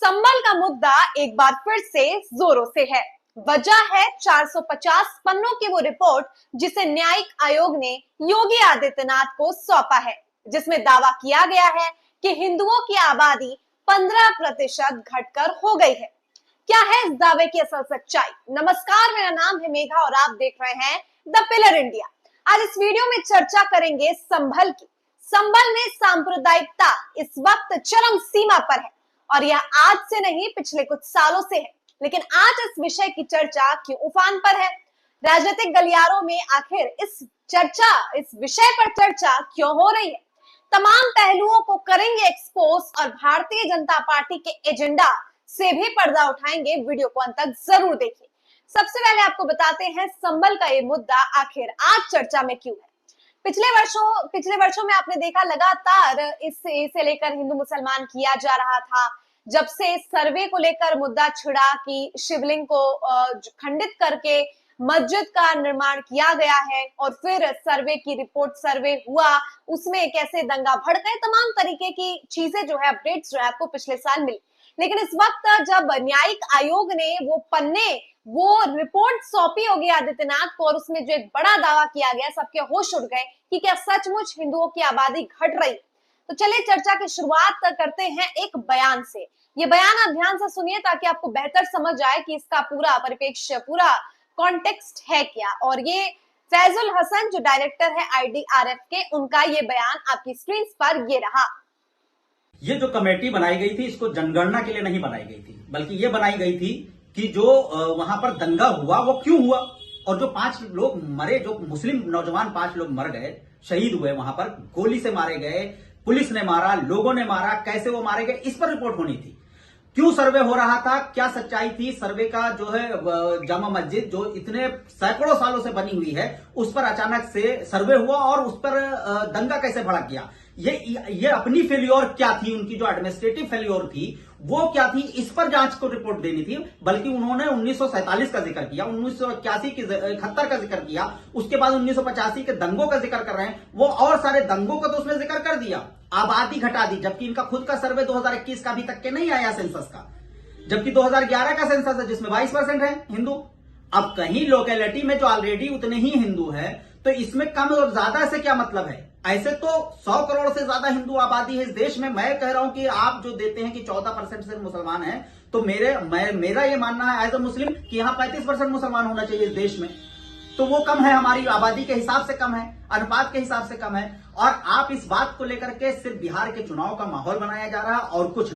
संबल का मुद्दा एक बार फिर से जोरों से है। वजह है 450 पन्नों की वो रिपोर्ट जिसे न्यायिक आयोग ने योगी आदित्यनाथ को सौंपा है, जिसमें दावा किया गया है कि हिंदुओं की आबादी 15% घटकर हो गई है। क्या है इस दावे की असल सच्चाई? नमस्कार, मेरा नाम है मेघा और आप देख रहे हैं द पिलर इंडिया। आज इस वीडियो में चर्चा करेंगे संभल की। संभल में सांप्रदायिकता इस वक्त चरम सीमा पर है और यह आज से नहीं पिछले कुछ सालों से है। लेकिन आज इस विषय की चर्चा क्यों उफान पर है? राजनीतिक गलियारों में आखिर इस विषय पर चर्चा क्यों हो रही है? तमाम पहलुओं को करेंगे एक्सपोज और भारतीय जनता पार्टी के एजेंडा से भी पर्दा उठाएंगे। वीडियो को अंत तक जरूर देखिए। सबसे पहले आपको बताते हैं संभल का ये मुद्दा आखिर आज चर्चा में क्यों है। पिछले वर्षों में आपने देखा लगातार इसे लेकर हिंदू मुसलमान किया जा रहा था। जब से सर्वे को लेकर मुद्दा छिड़ा कि शिवलिंग को खंडित करके मस्जिद का निर्माण किया गया है और फिर सर्वे हुआ, उसमें कैसे दंगा भड़क गए, तमाम तरीके की चीजें जो है अपडेट्स जो है आपको पिछले साल मिली। लेकिन इस वक्त जब न्यायिक आयोग ने वो रिपोर्ट सौंपी योगी आदित्यनाथ को और उसमें जो एक बड़ा दावा किया गया, सबके होश उड़ गए कि क्या सचमुच हिंदुओं की आबादी घट रही। तो चलिए चर्चा की शुरुआत करते हैं एक बयान से। ये बयान आप ध्यान से सुनिए ताकि आपको बेहतर समझ आए कि इसका पूरा परिप्रेक्ष्य, पूरा कॉन्टेक्स्ट है क्या। और ये फैजुल हसन जो डायरेक्टर है IDRF के, उनका ये बयान आपकी स्क्रीन पर ये रहा। ये जो कमेटी बनाई गई थी, इसको जनगणना के लिए नहीं बनाई गई थी, बल्कि ये बनाई गई थी कि जो वहां पर दंगा हुआ वो क्यों हुआ और जो 5 लोग मरे, जो मुस्लिम नौजवान 5 लोग मर गए, शहीद हुए, वहां पर गोली से मारे गए, पुलिस ने मारा, लोगों ने मारा, कैसे वो मारे गए, इस पर रिपोर्ट होनी थी। क्यों सर्वे हो रहा था, क्या सच्चाई थी, सर्वे का जो है जामा मस्जिद जो इतने सैकड़ों सालों से बनी हुई है, उस पर अचानक से सर्वे हुआ और उस पर दंगा कैसे भड़क गया। ये अपनी फेल्योर क्या थी, उनकी जो एडमिनिस्ट्रेटिव फेल्योर थी वो क्या थी, इस पर जांच को रिपोर्ट देनी थी। बल्कि उन्होंने 1947 का जिक्र किया, 1981 की 71 का जिक्र किया, उसके बाद 1985 के दंगों का जिक्र कर रहे हैं, वो और सारे दंगों का तो उसमें जिक्र कर दिया, आबादी घटा दी, जबकि इनका खुद का सर्वे 2021 का अभी तक के नहीं आया सेंसस का, जबकि 2011 का सेंसस है जिसमें 22% है हिंदू। अब कहीं लोकेलिटी में जो ऑलरेडी उतने ही हिंदू है, तो इसमें कम और ज्यादा से क्या मतलब है? ऐसे तो 100 करोड़ से ज्यादा हिंदू आबादी है इस देश में। मैं कह रहा हूं कि आप जो देते हैं कि 14% से मुसलमान हैं, तो मेरा ये मानना है एज अ मुस्लिम कि यहां 35% मुसलमान होना चाहिए इस देश में। तो वो कम है, हमारी आबादी के हिसाब से कम है, अनुपात के हिसाब से कम है। और आप इस बात को लेकर के सिर्फ बिहार के चुनाव का माहौल बनाया जा रहा है और कुछ